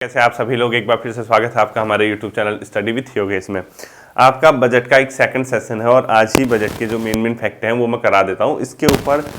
कैसे आप सभी लोग, एक बार फिर से स्वागत है आपका हमारे YouTube channel study with Yogesh में। आपका बजट का एक सेकंड सेशन है और आज ही बजट के जो मेन फैक्ट हैं वो मैं करा देता हूँ। इसके ऊपर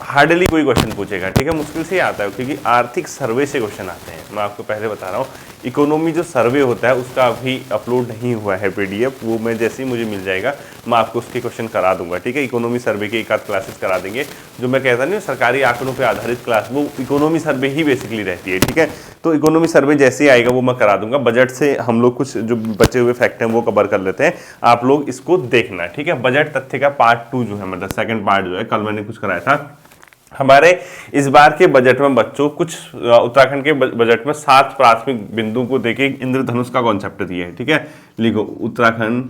हार्डली कोई क्वेश्चन पूछेगा, ठीक है, मुश्किल से ही आता है क्योंकि आर्थिक सर्वे से क्वेश्चन आते हैं। मैं आपको पहले बता रहा हूँ, इकोनॉमी जो सर्वे होता है उसका अभी अपलोड नहीं हुआ है PDF, वो मैं जैसे ही मुझे मिल जाएगा मैं आपको उसके क्वेश्चन करा दूंगा, ठीक है। इकोनॉमी सर्वे के एक आध क्लासेस करा देंगे। जो मैं कहता नहीं सरकारी आंकड़ों पर आधारित क्लास, वो इकोनॉमी सर्वे ही बेसिकली रहती है, ठीक है। तो इकोनॉमी सर्वे जैसे ही आएगा वो मैं करा दूंगा। बजट से हम लोग कुछ जो बचे हुए फैक्ट हैं वो कवर कर लेते हैं, आप लोग इसको देखना, ठीक है। बजट तथ्य का पार्ट 2 जो है, मतलब सेकंड पार्ट जो है, कल मैंने कुछ कराया था। हमारे इस बार के बजट में बच्चों कुछ उत्तराखंड के बजट में 7 प्राथमिक बिंदु को देके इंद्रधनुष का कॉन्सेप्ट दिया है, ठीक है। लिखो उत्तराखंड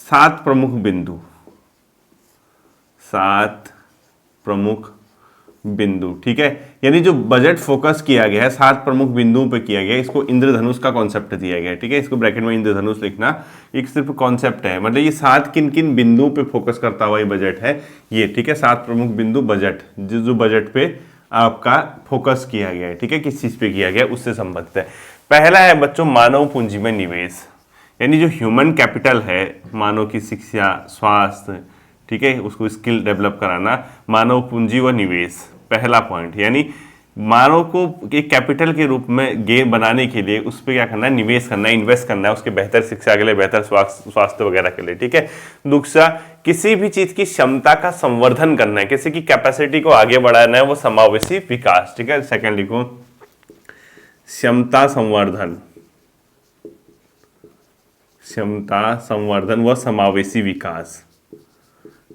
7 प्रमुख बिंदु, 7 प्रमुख बिंदु, ठीक है। यानी जो बजट फोकस किया गया है 7 प्रमुख बिंदुओं पे किया गया है, इसको इंद्रधनुष का कॉन्सेप्ट दिया गया है, ठीक है। इसको ब्रैकेट में इंद्रधनुष लिखना, एक सिर्फ कॉन्सेप्ट है, मतलब ये 7 किन किन बिंदुओं पे फोकस करता हुआ ये बजट है ये, ठीक है। 7 प्रमुख बिंदु बजट, जो बजट पे आपका फोकस किया गया है, ठीक है, किस चीज पे किया गया है उससे संबंधित है। पहला है बच्चों मानव पूंजी में निवेश, यानी जो ह्यूमन कैपिटल है, मानव की शिक्षा, स्वास्थ्य, ठीक है, उसको स्किल डेवलप कराना, मानव पूंजी व निवेश पहला पॉइंट। यानी मानव को एक कैपिटल के रूप में गेम बनाने के लिए उस पर क्या करना है, निवेश करना है, इन्वेस्ट करना है, उसके बेहतर शिक्षा के लिए, बेहतर स्वास्थ्य वगैरह के लिए, ठीक है। दूसरा, किसी भी चीज की क्षमता का संवर्धन करना है, किसी की कैपेसिटी को आगे बढ़ाना है, वो समावेशी विकास, ठीक है। सेकंड लिखो क्षमता संवर्धन, क्षमता संवर्धन व समावेशी विकास,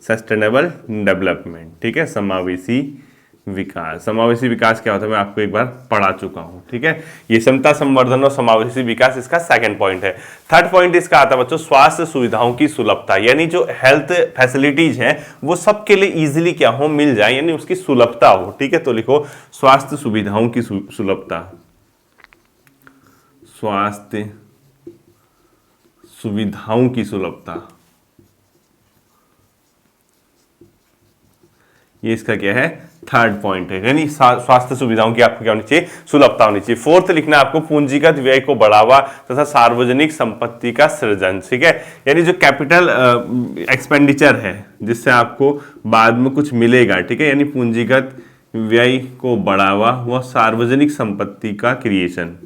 सस्टेनेबल डेवलपमेंट, ठीक है। समावेशी विकास, समावेशी विकास क्या होता है मैं आपको एक बार पढ़ा चुका हूं, ठीक है। ये क्षमता संवर्धन और समावेशी विकास इसका सेकंड पॉइंट है। थर्ड पॉइंट इसका आता है बच्चों स्वास्थ्य सुविधाओं की सुलभता, यानी जो हेल्थ फैसिलिटीज हैं वो सबके लिए इजीली क्या हो, मिल जाए, यानी उसकी सुलभता हो, ठीक है। तो लिखो स्वास्थ्य सुविधाओं की सुलभता, स्वास्थ्य सुविधाओं की सुलभता, ये इसका क्या है, थर्ड पॉइंट है। यानी स्वास्थ्य सुविधाओं की आपको क्या होनी चाहिए, सुलभता होनी चाहिए। फोर्थ लिखना आपको पूंजीगत व्यय को बढ़ावा तथा सार्वजनिक संपत्ति का सृजन, ठीक है। यानी जो कैपिटल एक्सपेंडिचर है जिससे आपको बाद में कुछ मिलेगा, ठीक है, यानी पूंजीगत व्यय को बढ़ावा व सार्वजनिक संपत्ति का क्रिएशन,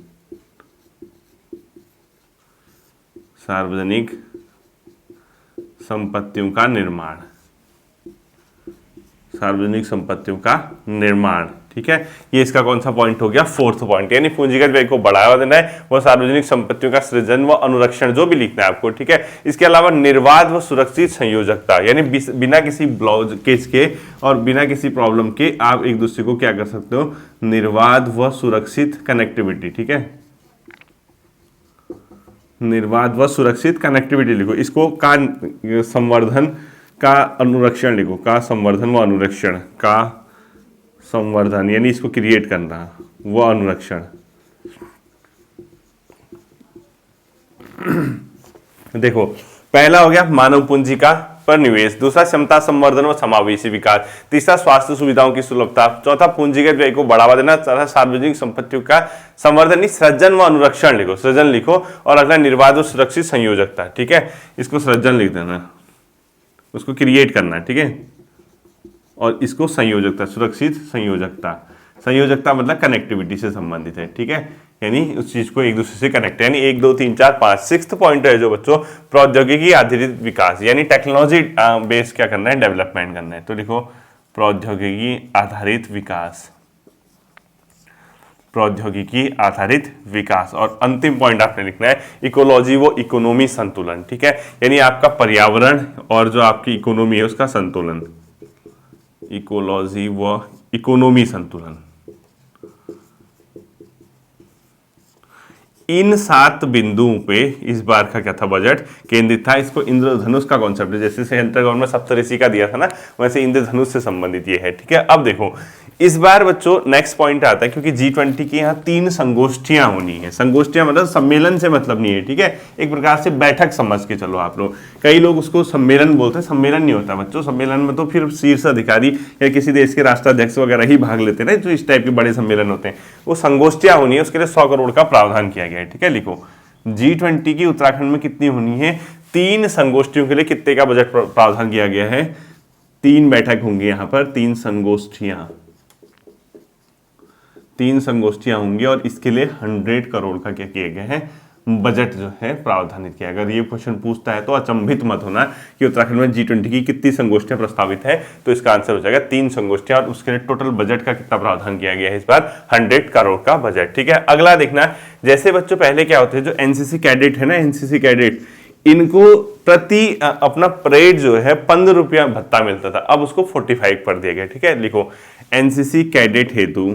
सार्वजनिक संपत्तियों का निर्माण, सार्वजनिक संपत्तियों का निर्माण, ठीक है। ये इसका कौन सा पॉइंट हो गया, फोर्थ पॉइंट। यानी पूंजीगत व्यय को बढ़ावा देना है, वो सार्वजनिक संपत्तियों का सृजन व अनुरक्षण जो भी लिखना है आपको, ठीक है। इसके अलावा निर्बाध व सुरक्षित संयोजकता, यानी बिना किसी ब्लॉकेज के और बिना किसी प्रॉब्लम के आप एक दूसरे को क्या कर सकते हो, निर्बाध व सुरक्षित कनेक्टिविटी, ठीक है। निर्बाध व सुरक्षित कनेक्टिविटी लिखो, इसको का संवर्धन का अनुरक्षण लिखो, का संवर्धन व अनुरक्षण, का संवर्धन यानी इसको क्रिएट करना, वो अनुरक्षण। देखो पहला हो गया मानव पूंजी का पर निवेश, दूसरा क्षमता संवर्धन व समावेशी विकास, तीसरा स्वास्थ्य सुविधाओं की सुलभता, चौथा पूंजीगत व्यय को बढ़ावा देना, चौथा सार्वजनिक संपत्तियों का संवर्धन, सृजन व अनुरक्षण लिखो, सृजन लिखो, और अगला निर्बाध व सुरक्षित संयोजकता, ठीक है। इसको सृजन लिख देना, उसको क्रिएट करना, ठीक है। और इसको संयोजकता, सुरक्षित संयोजकता, संयोजकता मतलब कनेक्टिविटी से संबंधित है, ठीक है। यानी उस चीज को एक दूसरे से कनेक्ट है, यानी 1 2 3 4 5। सिक्स्थ पॉइंट है जो बच्चों प्रौद्योगिकी आधारित विकास, यानी टेक्नोलॉजी बेस क्या करना है, डेवलपमेंट करना है। तो लिखो प्रौद्योगिकी आधारित विकास, प्रौद्योगिकी आधारित विकास। और अंतिम पॉइंट आपने लिखना है इकोलॉजी व इकोनॉमी संतुलन, ठीक है। यानी आपका पर्यावरण और जो आपकी इकोनॉमी है उसका संतुलन, इकोलॉजी व इकोनॉमी संतुलन। इन 7 बिंदुओं पे इस बार का क्या था, बजट केंद्रित था। इसको इंद्रधनुष का कॉन्सेप्ट है, जैसे सेंट्रल गवर्नमेंट सप्तऋषि का दिया था ना, वैसे इंद्रधनुष से संबंधित ये है, ठीक है। अब देखो इस बार बच्चों नेक्स्ट पॉइंट आता है, क्योंकि G20 की यहाँ 3 संगोष्ठियां होनी है। संगोष्ठियां मतलब सम्मेलन से मतलब नहीं है, ठीक है, एक प्रकार से बैठक समझ के चलो आप लोग। कई लोग उसको सम्मेलन बोलते हैं, सम्मेलन नहीं होता बच्चों। सम्मेलन में तो फिर शीर्ष अधिकारी या किसी देश के राष्ट्राध्यक्ष वगैरह ही भाग लेते हैं, जो इस टाइप के बड़े सम्मेलन होते हैं। वो संगोष्ठियां होनी है, उसके लिए 100 करोड़ का प्रावधान किया गया है, ठीक है। लिखो G20 की उत्तराखंड में कितनी होनी है, 3 संगोष्ठियों के लिए कितने का बजट प्रावधान किया गया है, 3 बैठक होंगी यहाँ पर, 3 संगोष्ठियां होंगी और इसके लिए 100 करोड़ का क्या किया गया है, बजट जो है प्रावधानित किया। अगर ये क्वेश्चन पूछता है तो अचंभित मत होना कि उत्तराखंड में G20 की कितनी संगोष्ठियां प्रस्तावित है, तो इसका आंसर हो जाएगा 3 संगोष्ठियां, और उसके लिए टोटल बजट का कितना प्रावधान किया गया है इस बार, 100 करोड़ का बजट, ठीक है। अगला देखना, जैसे बच्चों पहले क्या होते हैं, जो एनसीसी कैडेट है ना, एनसीसी कैडेट, इनको प्रति अपना परेड जो है 15 रुपया भत्ता मिलता था, अब उसको 45 कर दिया गया, ठीक है। लिखो एनसीसी कैडेट हेतु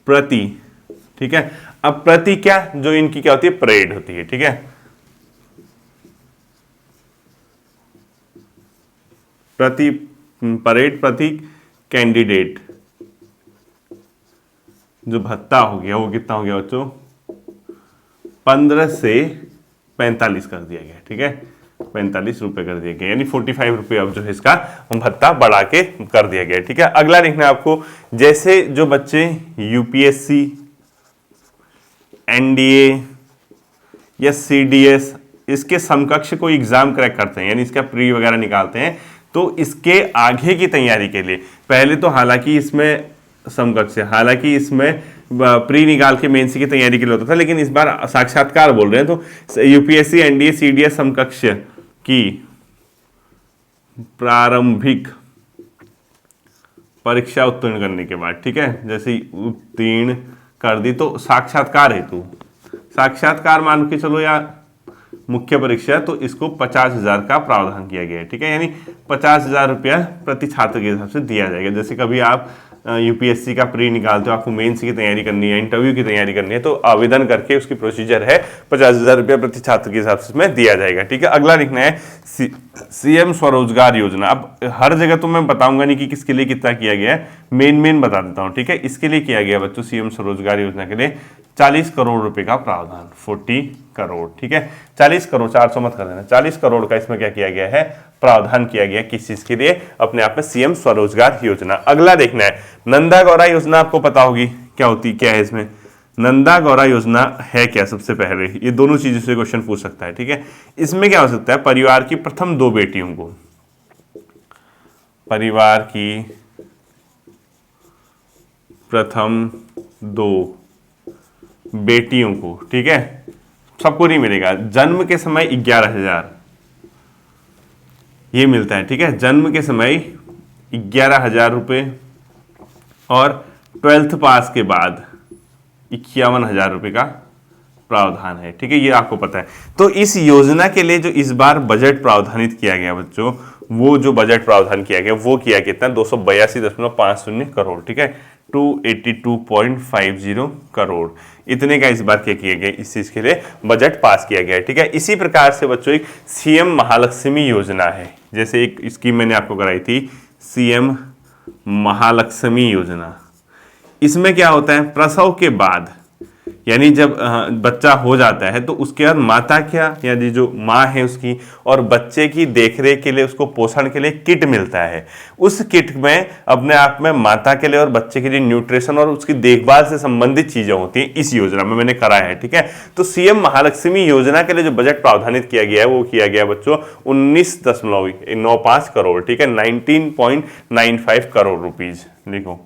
प्रति, ठीक है। अब प्रति क्या, जो इनकी क्या होती है, परेड होती है, ठीक है। प्रति परेड, प्रति कैंडिडेट जो भत्ता हो गया वो कितना हो गया बच्चों, 15 से 45 कर दिया गया, ठीक है, 45 रुपए कर दिया गया, यानी 45 रुपए अब जो है इसका भत्ता बढ़ा के कर दिया गया, ठीक है। अगला देखना आपको, जैसे जो बच्चे यूपीएससी, एनडीए या सीडीएस इसके समकक्ष कोई एग्जाम क्रैक करते हैं, यानी इसका प्री वगैरह निकालते हैं, तो इसके आगे की तैयारी के लिए पहले तो हालांकि इसमें समकक्ष है, हालांकि इसमें प्री निकाल के मेंस की तैयारी के लिए होता था, लेकिन इस बार साक्षात्कार बोल रहे हैं, तो यूपीएससी, एनडीए, सीडीएस समकक्ष की प्रारंभिक परीक्षा उत्तीर्ण करने के बाद, ठीक है, जैसे उत्तीर्ण कर दी तो साक्षात्कार हेतु, साक्षात्कार मान के चलो या मुख्य परीक्षा, तो इसको 50,000 का प्रावधान किया गया है, ठीक है, यानी 50,000 रुपया प्रति छात्र के हिसाब से दिया जाएगा। जैसे कभी आप यूपीएससी का प्री निकालते हो, आपको मेंस की तैयारी करनी है, इंटरव्यू की तैयारी करनी है, तो आवेदन करके उसकी प्रोसीजर है, 50,000 रुपया प्रति छात्र के हिसाब से इसमें दिया जाएगा, ठीक है। अगला लिखना है सीएम स्वरोजगार योजना। अब हर जगह तो मैं बताऊंगा नहीं कि किसके लिए कितना किया गया है, मेन बता देता हूँ, ठीक है। इसके लिए किया गया बच्चों, सीएम स्वरोजगार योजना के लिए 40 करोड़ रुपए का प्रावधान, 40 करोड़, ठीक है, 40 करोड़, 400 मत कर देना, 40 करोड़ का इसमें क्या किया गया है, प्रावधान किया गया, किस चीज के लिए, अपने आप में सीएम स्वरोजगार योजना। अगला देखना है नंदा गौरा योजना, आपको पता होगी क्या होती, क्या है इसमें, नंदा गौरा योजना है क्या, सबसे पहले ये दोनों चीजों से क्वेश्चन पूछ सकता है, ठीक है। इसमें क्या हो सकता है, परिवार की प्रथम 2 बेटियों को, परिवार की प्रथम 2 बेटियों को, ठीक है, सबको नहीं मिलेगा, जन्म के समय 11,000 ये मिलता है, ठीक है, जन्म के समय 11,000 रुपए, और 12th पास के बाद 51,000 रुपए का प्रावधान है, ठीक है, ये आपको पता है। तो इस योजना के लिए जो इस बार बजट प्रावधानित किया गया बच्चों, वो जो बजट प्रावधान किया गया वो किया कितना, 282.50 करोड़, ठीक है, 282.50 करोड़, इतने का इस बार क्या किया गया, इस चीज के लिए बजट पास किया गया है, ठीक है। इसी प्रकार से बच्चों एक सीएम महालक्ष्मी योजना है, जैसे एक स्कीम मैंने आपको कराई थी, सीएम महालक्ष्मी योजना। इसमें क्या होता है, प्रसव के बाद, यानी जब बच्चा हो जाता है तो उसके बाद माता क्या, यानी जो माँ है उसकी और बच्चे की देखरेख के लिए, उसको पोषण के लिए किट मिलता है। उस किट में अपने आप में माता के लिए और बच्चे के लिए न्यूट्रिशन और उसकी देखभाल से संबंधित चीजें होती हैं, इस योजना में मैंने कराया है, ठीक है। तो सीएम महालक्ष्मी योजना के लिए जो बजट प्रावधानित किया गया है वो किया गया बच्चों 19.95 करोड़, ठीक है, 19.95 करोड़ रुपीज, लिखो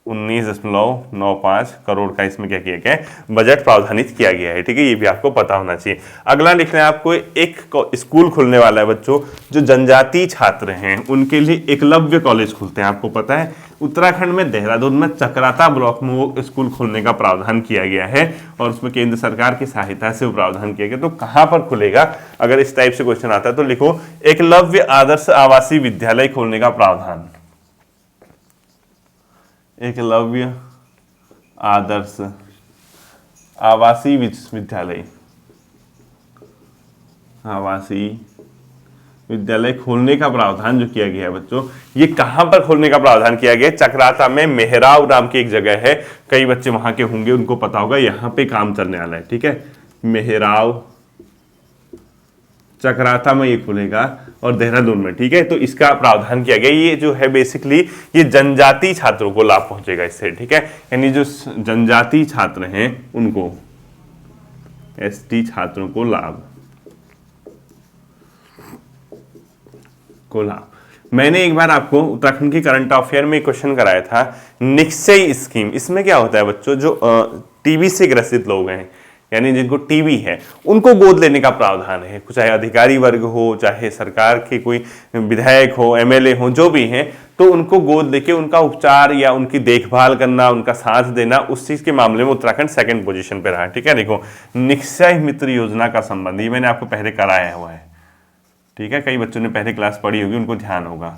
19.95 करोड़ का इसमें क्या किया गया है, बजट प्रावधानित किया गया है, ठीक है, ये भी आपको पता होना चाहिए। अगला लिखना है आपको, एक स्कूल खुलने वाला है बच्चों, जो जनजातीय छात्र हैं उनके लिए एकलव्य कॉलेज खुलते हैं, आपको पता है उत्तराखंड में देहरादून में चक्राता ब्लॉक में वो स्कूल खोलने का प्रावधान किया गया है, और उसमें केंद्र सरकार की सहायता से वो प्रावधान किया गया। तो कहां पर खुलेगा, अगर इस टाइप से क्वेश्चन आता है तो लिखो एकलव्य आदर्श आवासीय विद्यालय खोलने का प्रावधान, एकलव्य आदर्श आवासीय विद्यालय, आवासीय विद्यालय खोलने का प्रावधान जो किया गया है बच्चों, ये कहां पर खोलने का प्रावधान किया गया है? चक्राता में मेहराव नाम की एक जगह है, कई बच्चे वहां के होंगे, उनको पता होगा, यहां पे काम चलने वाला है। ठीक है, मेहराव चक्राता में ये खुलेगा और देहरादून में। ठीक है, तो इसका प्रावधान किया गया। ये जो है बेसिकली ये जनजातीय छात्रों को लाभ पहुंचेगा इससे। ठीक है, यानी जो जनजातीय छात्र हैं उनको, एसटी छात्रों को लाभ मैंने एक बार आपको उत्तराखंड की करंट अफेयर में क्वेश्चन कराया था, निक्षय स्कीम। इसमें क्या होता है बच्चों, जो टीबी से ग्रसित लोग हैं, यानी जिनको टीबी है, उनको गोद लेने का प्रावधान है। चाहे अधिकारी वर्ग हो, चाहे सरकार के कोई विधायक हो, एमएलए हो, जो भी हैं, तो उनको गोद लेके उनका उपचार या उनकी देखभाल करना, उनका साथ देना, उस चीज के मामले में उत्तराखंड सेकंड पोजीशन पे रहा। ठीक है, देखो निक्षय मित्र योजना का संबंध ये मैंने आपको पहले कराया हुआ है। ठीक है, कई बच्चों ने पहले क्लास पढ़ी होगी, उनको ध्यान होगा।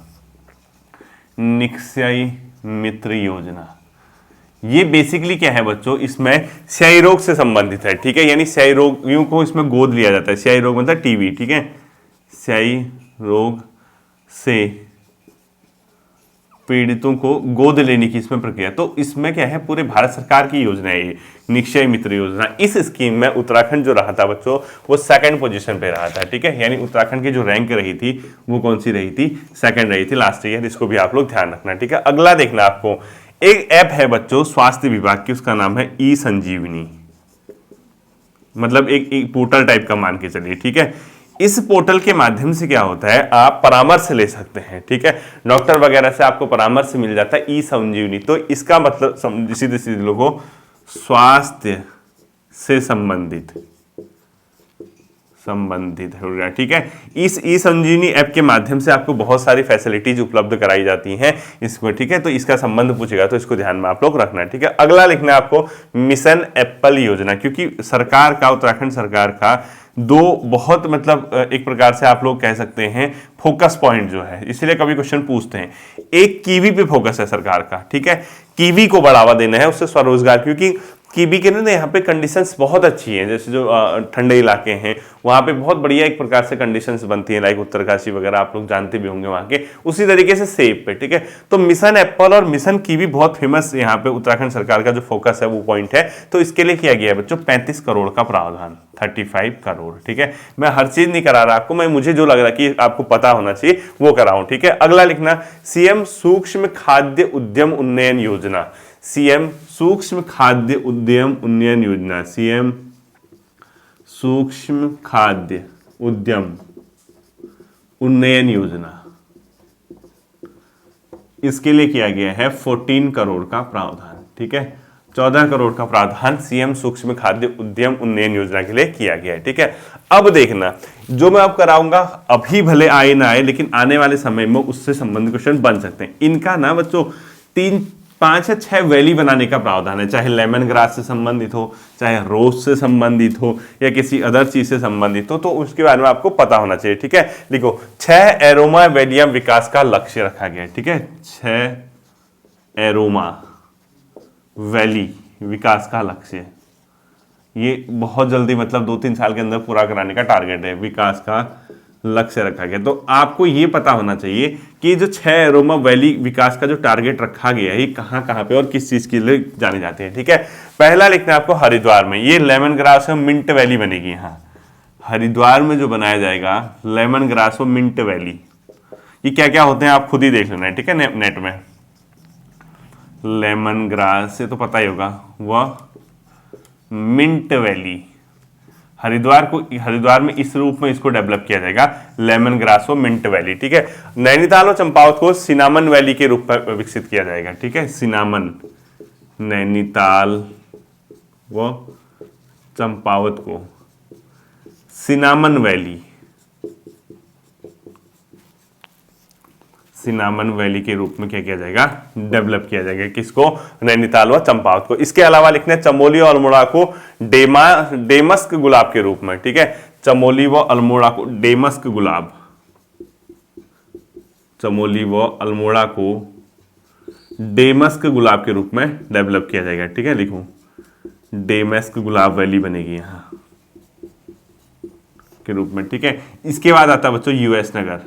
निक्षय मित्र योजना ये बेसिकली क्या है बच्चों, इसमें क्षय रोग से संबंधित है। ठीक है, यानी क्षय रोगियों को इसमें गोद लिया जाता है। क्षय रोग मतलब टीबी। ठीक है, क्षय रोग से पीड़ितों को गोद लेने की इसमें प्रक्रिया। तो इसमें क्या है, पूरे भारत सरकार की योजना है ये निक्षय मित्र योजना। इस स्कीम में उत्तराखंड जो रहा था बच्चों, वो सेकंड पोजीशन पे रहा था। ठीक है, यानी उत्तराखंड की जो रैंक रही थी वो कौन सी रही थी, सेकंड रही थी लास्ट ईयर। इसको भी आप लोग ध्यान रखना। ठीक है, अगला देखना आपको, एक ऐप है बच्चों स्वास्थ्य विभाग की, उसका नाम है ई संजीवनी, मतलब एक पोर्टल टाइप का मान के चलिए। ठीक है, इस पोर्टल के माध्यम से क्या होता है, आप परामर्श ले सकते हैं। ठीक है, डॉक्टर वगैरह से आपको परामर्श मिल जाता है, ई संजीवनी। तो इसका मतलब सीधे सीधे लोगों, स्वास्थ्य से संबंधित हो गया। ठीक है, इस ई संजीवनी ऐप के माध्यम से आपको बहुत सारी फैसिलिटीज उपलब्ध कराई जाती हैं इसको। ठीक है, तो इसका संबंध पूछेगा तो इसको ध्यान में आप लोग रखना है। ठीक है, अगला लिखना है आपको मिशन एप्पल योजना, क्योंकि सरकार का, उत्तराखंड सरकार का दो बहुत मतलब एक प्रकार से आप लोग कह सकते हैं फोकस पॉइंट जो है, इसलिए कभी क्वेश्चन पूछते हैं। एक कीवी पे फोकस है सरकार का। ठीक है, कीवी को बढ़ावा देना है, उससे स्वरोजगार, क्योंकि कीवी के ना यहाँ पे कंडीशंस बहुत अच्छी हैं, जैसे जो ठंडे इलाके हैं वहाँ पे बहुत बढ़िया एक प्रकार से कंडीशंस बनती हैं, लाइक उत्तरकाशी वगैरह आप लोग जानते भी होंगे वहाँ के। उसी तरीके से सेब पे। ठीक है, तो मिशन एप्पल और मिशन कीवी बहुत फेमस यहाँ पे उत्तराखंड सरकार का जो फोकस है वो पॉइंट है। तो इसके लिए किया गया है बच्चों 35 करोड़ का प्रावधान, 35 करोड़। ठीक है, मैं हर चीज नहीं करा रहा आपको, मैं मुझे जो लग रहा है कि आपको पता होना चाहिए वो कराऊं। ठीक है, अगला लिखना सीएम सूक्ष्म खाद्य उद्यम उन्नयन योजना, सीएम सूक्ष्म खाद्य उद्यम उन्नयन योजना, सीएम सूक्ष्म खाद्य उद्यम उन्नयन योजना, इसके लिए किया गया है 14 करोड़ का प्रावधान। ठीक है, 14 करोड़ का प्रावधान सीएम सूक्ष्म खाद्य उद्यम उन्नयन योजना के लिए किया गया है। ठीक है, अब देखना जो मैं अब कराऊंगा अभी भले आए ना आए, लेकिन आने वाले समय में उससे संबंधित क्वेश्चन बन सकते हैं। इनका ना बच्चों 3, 5 या 6 वैली बनाने का प्रावधान है, चाहे लेमन ग्रास से संबंधित हो, चाहे रोज से संबंधित हो, या किसी अदर चीज से संबंधित हो, तो उसके बारे में आपको पता होना चाहिए। ठीक है, देखो 6 एरोमा वैलियां विकास का लक्ष्य रखा गया है। ठीक है, 6 एरोमा वैली विकास का लक्ष्य, ये बहुत जल्दी मतलब 2-3 साल के अंदर पूरा कराने का टारगेट है, विकास का लक्ष्य रखा गया। तो आपको ये पता होना चाहिए कि जो 6 एरोमा वैली विकास का जो टारगेट रखा गया है ये कहाँ कहाँ पे और किस चीज के लिए जाने जाते हैं। ठीक है, पहला लिखना है आपको हरिद्वार में, ये लेमन ग्रास और मिंट वैली बनेगी। यहाँ हरिद्वार में जो बनाया जाएगा लेमन ग्रास और मिंट वैली, ये क्या क्या होते हैं आप खुद ही देख लेना है। ठीक है, नेट में लेमन ग्रास से तो पता ही होगा, वह मिंट वैली, हरिद्वार में इस रूप में इसको डेवलप किया जाएगा, लेमन ग्रास व मिंट वैली। ठीक है, नैनीताल और चंपावत को सिनामन वैली के रूप में विकसित किया जाएगा। ठीक है, सिनामन, नैनीताल व चंपावत को सिनामन वैली, सिनामन वैली के रूप में क्या किया जाएगा, डेवलप किया जाएगा। किसको, नैनीताल व चंपावत को। इसके अलावा लिखना है चमोली और अल्मोड़ा को डेमस्क गुलाब के रूप में। ठीक है, चमोली व अल्मोड़ा को डेमस्क गुलाब, चमोली व अल्मोड़ा को डेमस्क गुलाब के रूप में डेवलप किया जाएगा। ठीक है, लिखो डेमस्क गुलाब वैली बनेगी यहाँ। के रूप में, ठीक है। इसके बाद आता है बच्चों यूएस नगर,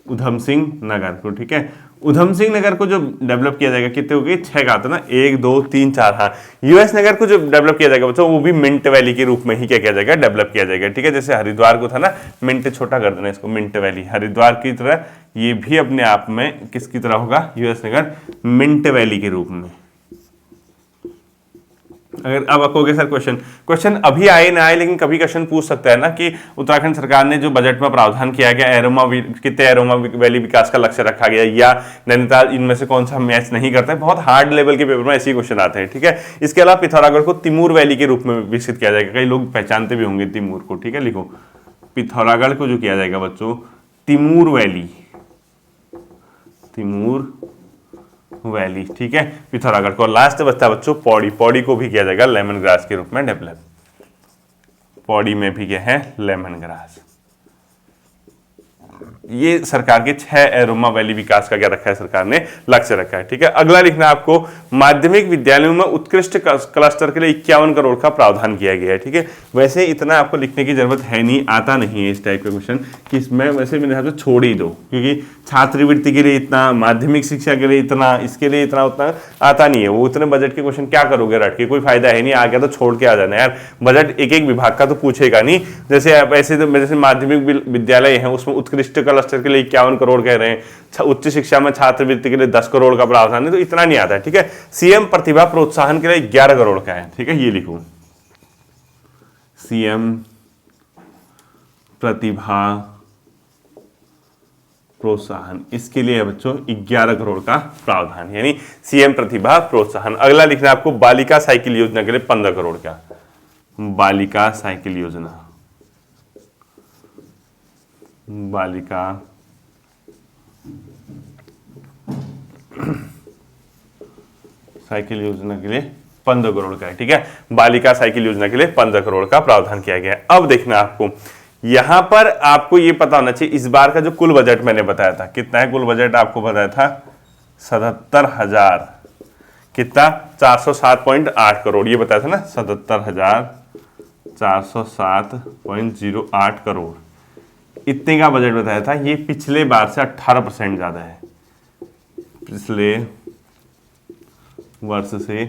उधम सिंह नगर को, ठीक है। उधम सिंह नगर को जो डेवलप किया जाएगा, कितने हो गए 6 का आता ना, 1 2 3 4, हाँ। यूएस नगर को जो डेवलप किया जाएगा बच्चों, वो भी मिंट वैली के रूप में ही क्या किया जाएगा, डेवलप किया जाएगा, ठीक है। जैसे हरिद्वार को था ना, मिंट छोटा कर देना इसको, मिंट वैली, हरिद्वार की तरह ये भी अपने आप में किसकी तरह होगा, यूएस नगर मिंट वैली के रूप में। अगर अब कहोगे सर क्वेश्चन अभी आए ना आए, लेकिन कभी क्वेश्चन पूछ सकता है ना कि उत्तराखंड सरकार ने जो बजट में प्रावधान किया गया कितने एरोमा वैली विकास का लक्ष्य रखा गया या नैनीताल, इनमें से कौन सा मैच नहीं करता है। बहुत हार्ड लेवल के पेपर में ऐसे क्वेश्चन आते हैं, ठीक है। इसके अलावा पिथौरागढ़ को तिमूर वैली के रूप में विकसित किया जाएगा, कई लोग पहचानते भी होंगे तिमूर को, ठीक है। लिखो पिथौरागढ़ को जो किया जाएगा बच्चों तिमूर वैली, तिमूर वैली, ठीक है, पिथौरागढ़ को। लास्ट बचता है बच्चों पौड़ी, पौड़ी को भी किया जाएगा लेमन ग्रास के रूप में डेवलप, पौड़ी में भी क्या है लेमन ग्रास। ये सरकार के 6 एरोमा वैली विकास का क्या रखा है, सरकार ने लक्ष्य रखा है, ठीक है। अगला लिखना आपको माध्यमिक विद्यालयों में उत्कृष्ट क्लस्टर के लिए 51 करोड़ का प्रावधान किया गया है, ठीक है। वैसे इतना आपको लिखने की जरूरत है नहीं, आता नहीं है इस टाइप का क्वेश्चन कि इसमें, वैसे मेरे हिसाब से छोड़ ही दो, क्योंकि छात्रवृत्ति के लिए इतना, माध्यमिक शिक्षा के लिए इतना, इसके लिए इतना उतना आता नहीं है। वो उतने बजट के क्वेश्चन क्या करोगे रट के, कोई फायदा है नहीं, आ गया तो छोड़ के आ जाना यार। बजट एक एक विभाग का तो पूछेगा नहीं, जैसे आप ऐसे तो जैसे माध्यमिक विद्यालय है उसमें उत्कृष्ट क्लस्टर के लिए 51 करोड़ कह रहे हैं, उच्च शिक्षा में छात्रवृत्ति के लिए 10 करोड़ का प्रावधान है, तो इतना नहीं आता है, ठीक है। सीएम प्रतिभा प्रोत्साहन के लिए 11 करोड़ का है, ठीक है। ये लिखो सीएम प्रतिभा प्रोत्साहन, इसके लिए बच्चों 11 करोड़ का प्रावधान, यानी सीएम प्रतिभा प्रोत्साहन। अगला लिखना आपको बालिका साइकिल योजना के लिए 15 करोड़ का, बालिका साइकिल योजना, बालिका साइकिल योजना के लिए 15 करोड़ का है, ठीक है। बालिका साइकिल योजना के लिए 15 करोड़ का प्रावधान किया गया है। अब देखना आपको यहां पर आपको ये पता होना चाहिए, इस बार का जो कुल बजट मैंने बताया था, कितना है कुल बजट आपको बताया था 77,000, कितना 407.8 करोड़, ये बताया था ना 77,407.08 करोड़, इतने का बजट बताया था। ये पिछले बार से 18% ज्यादा है, पिछले वर्ष से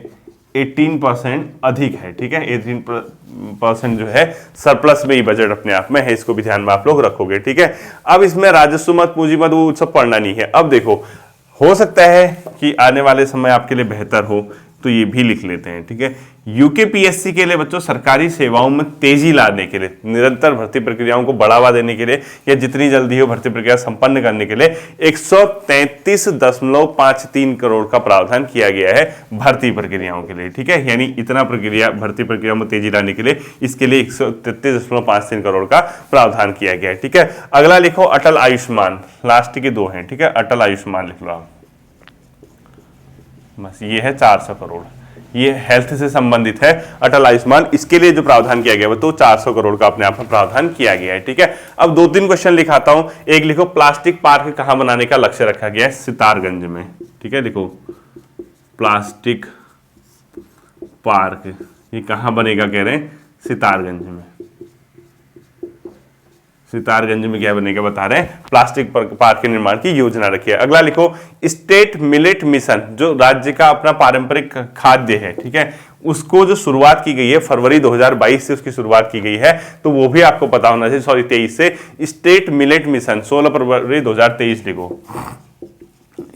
18% अधिक है, ठीक है। 18% जो है सरप्लस में ही बजट अपने आप में है, इसको भी ध्यान में आप लोग रखोगे, ठीक है। अब इसमें राजस्व मत, पूंजी मत, वो सब पढ़ना नहीं है। अब देखो, हो सकता है कि आने वाले समय आपके लिए बेहतर हो, तो ये भी लिख लेते हैं, ठीक है। यूकेपीएससी के लिए बच्चों सरकारी सेवाओं में तेजी लाने के लिए, निरंतर भर्ती प्रक्रियाओं को बढ़ावा देने के लिए या जितनी जल्दी हो भर्ती प्रक्रिया संपन्न करने के लिए 133.53 करोड़ का प्रावधान किया गया है भर्ती प्रक्रियाओं के लिए, ठीक है। यानी इतना प्रक्रिया, भर्ती प्रक्रिया में तेजी लाने के लिए इसके लिए 133.53 करोड़ का प्रावधान किया गया है, ठीक है। अगला लिखो अटल आयुष्मान, लास्ट के 2 हैं, ठीक है। अटल आयुष्मान लिख लो आप, बस ये है 400 करोड़, ये हेल्थ से संबंधित है अटल आयुष्मान। इसके लिए जो प्रावधान किया गया है तो 400 करोड़ का अपने आप में प्रावधान किया गया है, ठीक है। अब 2-3 क्वेश्चन लिखाता हूं। एक लिखो प्लास्टिक पार्क कहां बनाने का लक्ष्य रखा गया है, सितारगंज में, ठीक है। लिखो प्लास्टिक पार्क, ये कहां बनेगा कह रहे हैं, सितारगंज में। सितारगंज में क्या बनेगा बता रहे हैं, प्लास्टिक पार्क के निर्माण की योजना रखी है। अगला लिखो स्टेट मिलेट मिशन, जो राज्य का अपना पारंपरिक खाद्य है, ठीक है, उसको जो शुरुआत की गई है फरवरी 2022 से उसकी शुरुआत की गई है, तो वो भी आपको पता होना चाहिए, सॉरी 23 से। स्टेट मिलेट मिशन 16 फरवरी 2023 लिखो,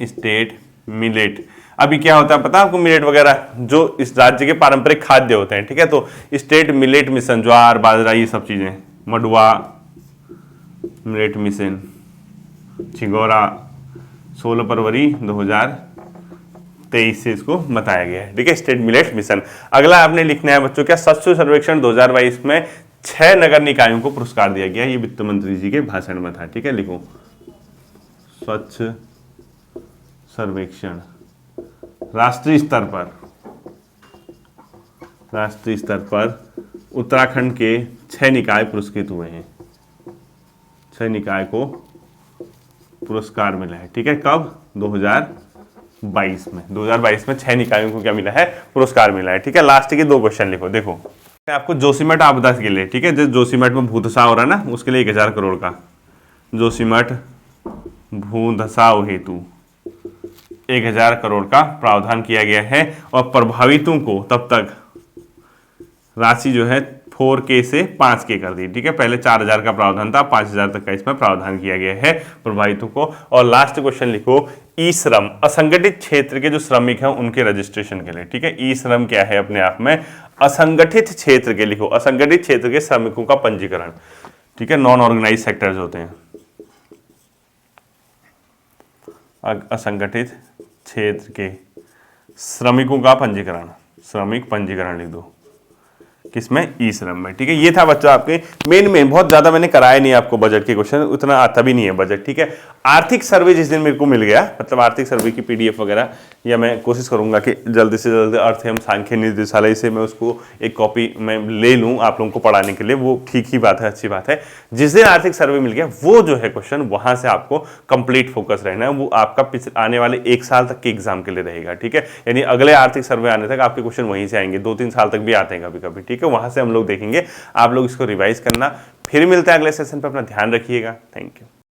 स्टेट मिलेट। अभी क्या होता है पता है आपको, मिलेट वगैरह जो इस राज्य के पारंपरिक खाद्य होते हैं, ठीक है। तो स्टेट मिलेट मिशन, ज्वार बाजरा ये सब चीजें, मडुआ मिलेट मिशन, छिगोरा, 16 फरवरी 2023 से इसको बताया गया है, ठीक है, स्टेट मिलेट मिशन। अगला आपने लिखना है बच्चों क्या, स्वच्छ सर्वेक्षण 2022 में 6 नगर निकायों को पुरस्कार दिया गया, ये वित्त मंत्री जी के भाषण में था, ठीक है। लिखो स्वच्छ सर्वेक्षण राष्ट्रीय स्तर पर उत्तराखंड के 6 निकाय पुरस्कृत हुए हैं, 6 निकाय को पुरस्कार मिला है, ठीक है। कब, 2022 में 6 निकायों को क्या मिला है, पुरस्कार मिला है, ठीक है। लास्ट के 2 क्वेश्चन लिखो, देखो आपको जोशीमठ आपदा के लिए, ठीक है, जो जोशीमठ में भूधसा हो रहा है ना, उसके लिए 1000 करोड़ का जोशीमठ भूधसाव हेतु 1000 करोड़ का प्रावधान किया गया है। और प्रभावितों को तब तक राशि जो है 4K से 5K कर दी, ठीक है। पहले 4000 का प्रावधान था, 5000 तक का इसमें प्रावधान किया गया है प्रभावितों को। और लास्ट क्वेश्चन लिखो, ई श्रम, असंगठित क्षेत्र के जो श्रमिक हैं उनके रजिस्ट्रेशन के लिए, ठीक है। ई श्रम क्या है अपने आप में, असंगठित क्षेत्र के, लिखो असंगठित क्षेत्र के श्रमिकों का पंजीकरण, ठीक है। नॉन ऑर्गेनाइज सेक्टर्स होते हैं, असंगठित क्षेत्र के श्रमिकों का पंजीकरण, श्रमिक पंजीकरण लिख दो, किसमें, ई श्रम में, ठीक है। ये था बच्चों आपके मेन बहुत ज्यादा मैंने कराया नहीं आपको बजट के क्वेश्चन, उतना आता भी नहीं है बजट, ठीक है। आर्थिक सर्वे जिस दिन मेरे को मिल गया, मतलब आर्थिक सर्वे की PDF वगैरह, या मैं कोशिश करूंगा कि जल्दी से जल्दी अर्थ एवं सांख्य निदेशालय से मैं उसको एक कॉपी मैं ले लूँ आप लोगों को पढ़ाने के लिए, वो ठीक ही बात है, अच्छी बात है। जिस दिन आर्थिक सर्वे मिल गया, वो जो है क्वेश्चन, वहां से आपको कंप्लीट फोकस रहना है, वो आपका आने वाले 1 साल तक के एग्जाम के लिए रहेगा, ठीक है। यानी अगले आर्थिक सर्वे आने तक आपके क्वेश्चन वहीं से आएंगे, 2-3 साल तक भी आते हैं कभी कभी, ठीक है। वहां से हम लोग देखेंगे, आप लोग इसको रिवाइज करना। फिर मिलते हैं अगले सेशन पर, अपना ध्यान रखिएगा, थैंक यू।